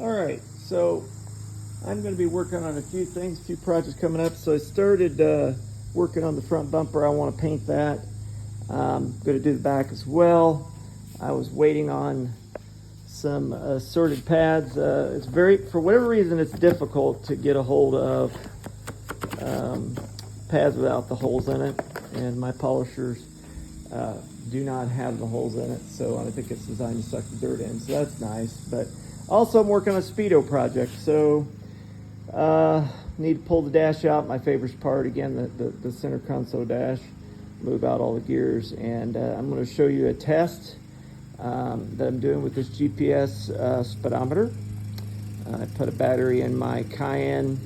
Alright, so I'm going to be working on a few things, a few projects coming up. So I started working on the front bumper. I want to paint that. I'm going to do the back as well. I was waiting on some sorted pads. It's for whatever reason, it's difficult to get a hold of pads without the holes in it. And my polishers do not have the holes in it. So I think it's designed to suck the dirt in. So that's nice. But also I'm working on a speedo project. So need to pull the dash out. My favorite part, again, the center console dash. Move out all the gears. And I'm going to show you a test that I'm doing with this GPS speedometer. I put a battery in my Cayenne,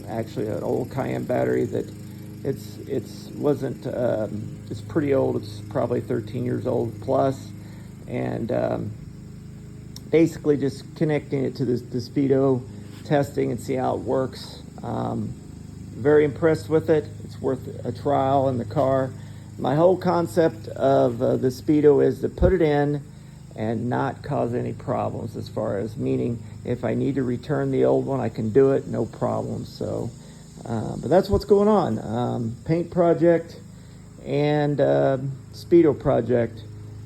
actually an old Cayenne battery that it's pretty old. It's probably 13 years old plus, and basically just connecting it to the speedo, testing and see how it works. Very impressed with it. It's worth a trial in the car. My whole concept of the speedo is to put it in and not cause any problems, as far as meaning if I need to return the old one, I can do it, no problem. So, but that's what's going on. Paint project and speedo project.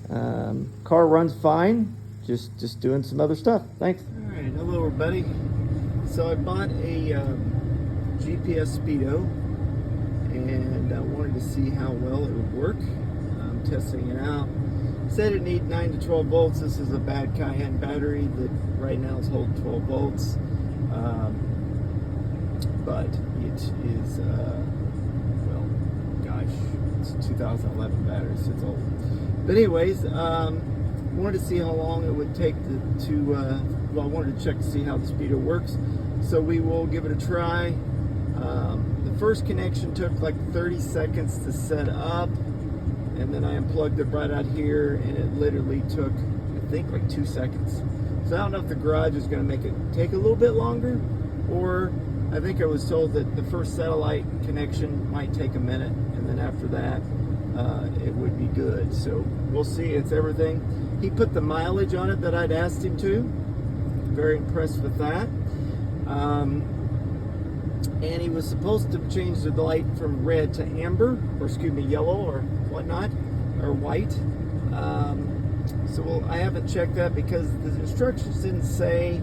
Car runs fine. Just doing some other stuff. Thanks. All right, hello everybody. So I bought a GPS speedo, and I wanted to see how well it would work. I'm testing it out. Said it needs 9 to 12 volts. This is a bad Cayenne battery that right now is holding 12 volts. But it is, well, gosh, it's a 2011 battery, so it's old. But anyways, wanted to see how long it would take well, I wanted to check to see how the speedo works. So we will give it a try. The first connection took like 30 seconds to set up, and then I unplugged it right out here, and it literally took, I think, like 2 seconds. So I don't know if the garage is going to make it take a little bit longer, or I think I was told that the first satellite connection might take a minute, and then after that it would be good. So we'll see. It's everything. He put the mileage on it that I'd asked him to. Very impressed with that. And he was supposed to change the light from red to amber, or excuse me, yellow or whatnot, or white. So I haven't checked that because the instructions didn't say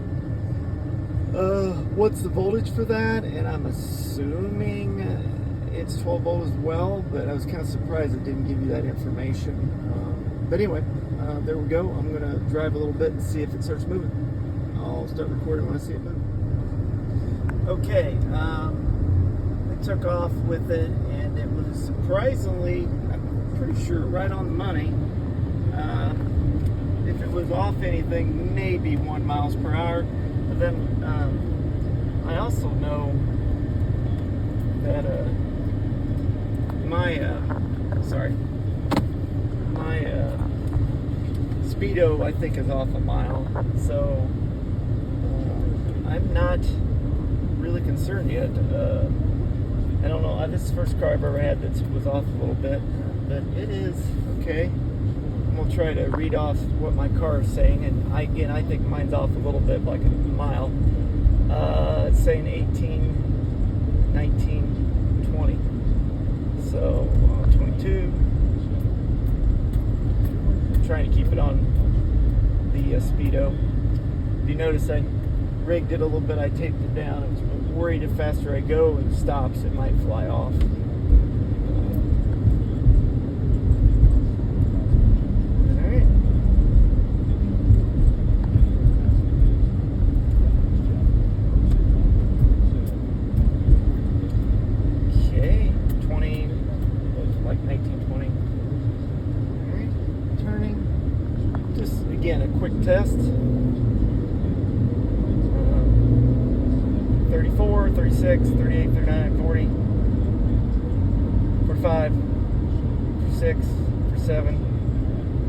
what's the voltage for that, and I'm assuming it's 12 volt as well, but I was kind of surprised it didn't give you that information. But anyway, there we go. I'm going to drive a little bit and see if it starts moving. I'll start recording when I see it move. Okay, I took off with it, and it was surprisingly, I'm pretty sure, right on the money. If it was off anything, maybe 1 miles per hour. But then I also know that my speedo, I think, is off a mile. So I'm not really concerned yet. I don't know. This is the first car I've ever had that was off a little bit, but it is okay. I'm gonna try to read off what my car is saying, and I think mine's off a little bit, like a mile. It's saying 18, 19, 20. So 22. I'm trying to keep it on the speedo. If you notice, I rigged it a little bit. I taped it down. I was worried if faster I go and stops, it might fly off. Alright. Okay, 20, like 19, 20. Alright, turning. Just, again, a quick test. 34, 36, 38, 39, 40, 45, 46, 47,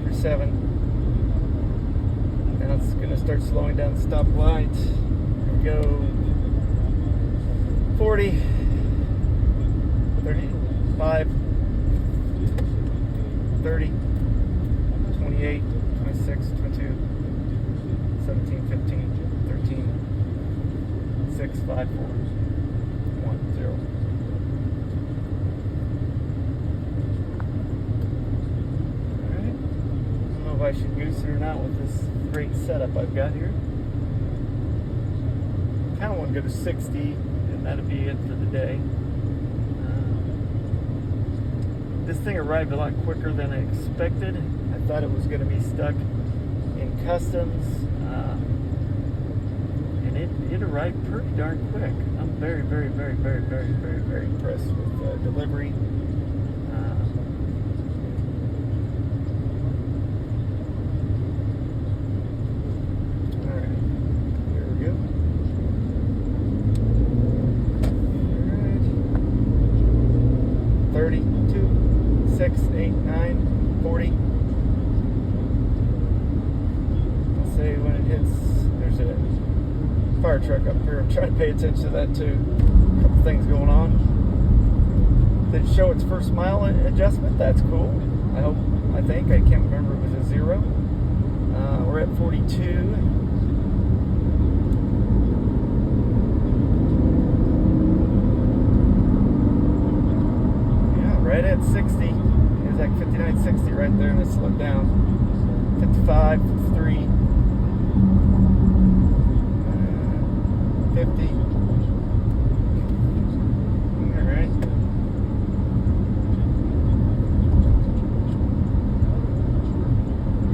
47. Now it's going to start slowing down the stoplight. Here we go. 40, 35, 30, 28, 26, 22, 17, 15, 13. Alright. I don't know if I should goose it or not with this great setup I've got here. Kind of want to go to 60, and that'll be it for the day. This thing arrived a lot quicker than I expected. I thought it was going to be stuck in customs, and it arrived pretty darn quick. I'm very, very, very, very, very, very, very impressed with delivery. All right, here we go. All right, 32, 6, 8, 9, 40. Say when it hits, there's a fire truck up here. I'm trying to pay attention to that too. A couple things going on. Did it show its first mile adjustment? That's cool. I think. I can't remember if it was a 0. We're at 42. Yeah, right at 60. It was like 59.60 right there, and it slowed down. 55, 53. 50. Alright.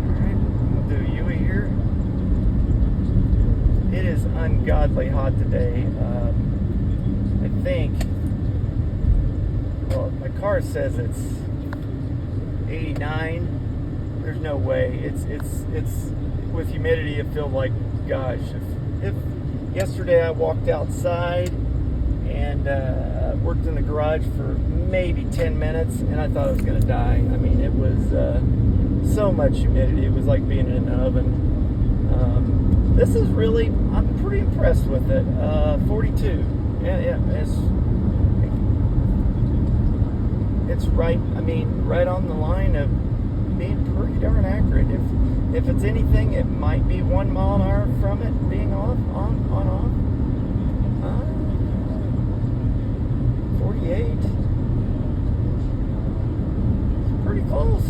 Alright, we'll do Yui here. It is ungodly hot today. I think, well, my car says it's 89. There's no way. It's with humidity, it feels like, gosh, if yesterday I walked outside and worked in the garage for maybe 10 minutes and I thought I was going to die. I mean, it was so much humidity. It was like being in an oven. This is really, I'm pretty impressed with it. 42. Yeah, it's right, I mean, right on the line of being pretty darn accurate. If it's anything, it might be 1 mile an hour from it being off, on, off. 48. It's pretty close.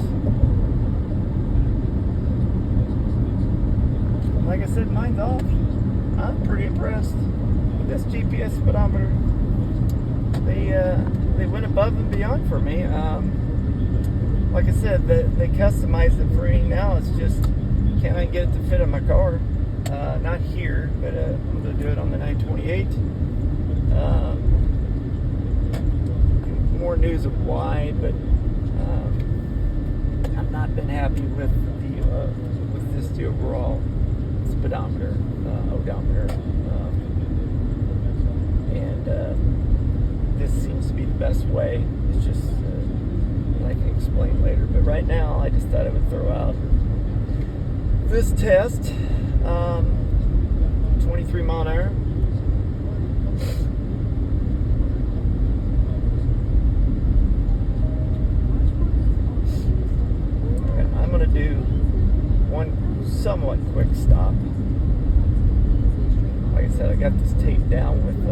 Like I said, mine's off. I'm pretty impressed with this GPS speedometer. They went above and beyond for me. Like I said, they customized it for me. Now it's just, can I get it to fit in my car? Not here, but I'm going to do it on the 928. More news of why, but I've not been happy with the overall speedometer, odometer, and this seems to be the best way. It's just I can explain later, but right now I just thought I would throw out this test. 23 mile an hour. Alright, I'm going to do one somewhat quick stop. Like I said, I got this taped down with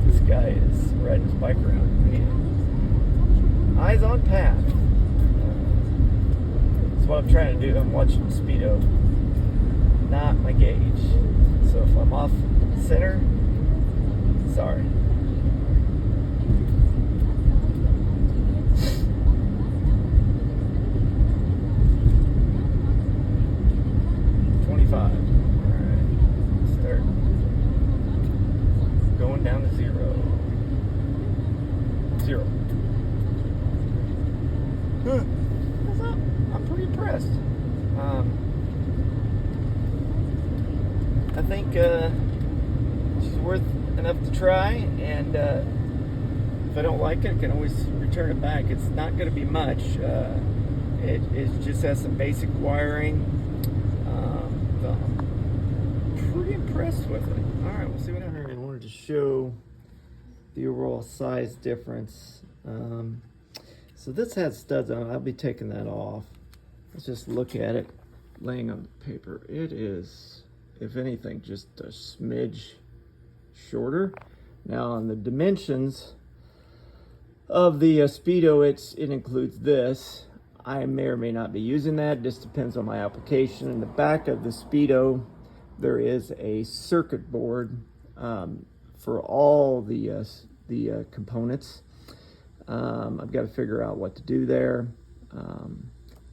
this guy is riding his bike around. Eyes on path. That's what I'm trying to do. I'm watching the speedo, not my gauge. So if I'm off center, sorry. Down to 0. What's up? I'm pretty impressed. I think she's worth enough to try, and if I don't like it, I can always return it back. It's not going to be much. It just has some basic wiring. So I'm pretty impressed with it. All right, we'll see what I heard. I wanted to show the overall size difference. So this has studs on it. I'll be taking that off. Let's just look at it laying on the paper. It is if anything, just a smidge shorter. Now on the dimensions of the speedo, it includes this. I may or may not be using that. It just depends on my application. In the back of the speedo, there is a circuit board for all the components. I've got to figure out what to do there,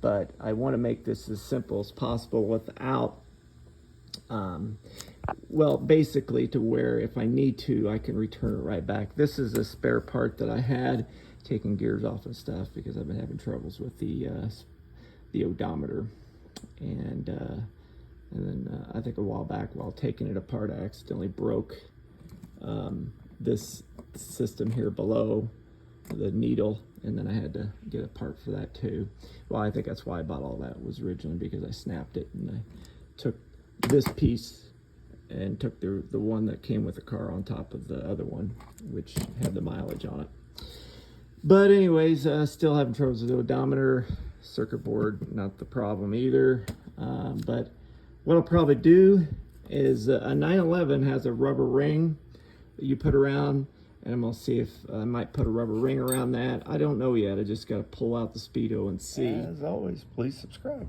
but I want to make this as simple as possible without, well, basically to where if I need to, I can return it right back. This is a spare part that I had, taking gears off and stuff because I've been having troubles with the odometer, and then I think a while back while taking it apart, I accidentally broke this system here below the needle, and then I had to get a part for that too. Well, I think that's why I bought all that, was originally because I snapped it, and I took this piece and took the one that came with the car on top of the other one, which had the mileage on it. But anyways, still having troubles with the odometer. Circuit board, not the problem either. But what I'll probably do is a 911 has a rubber ring that you put around, and I'm gonna see if I might put a rubber ring around that. I don't know yet. I just got to pull out the speedo and see. As always, please subscribe.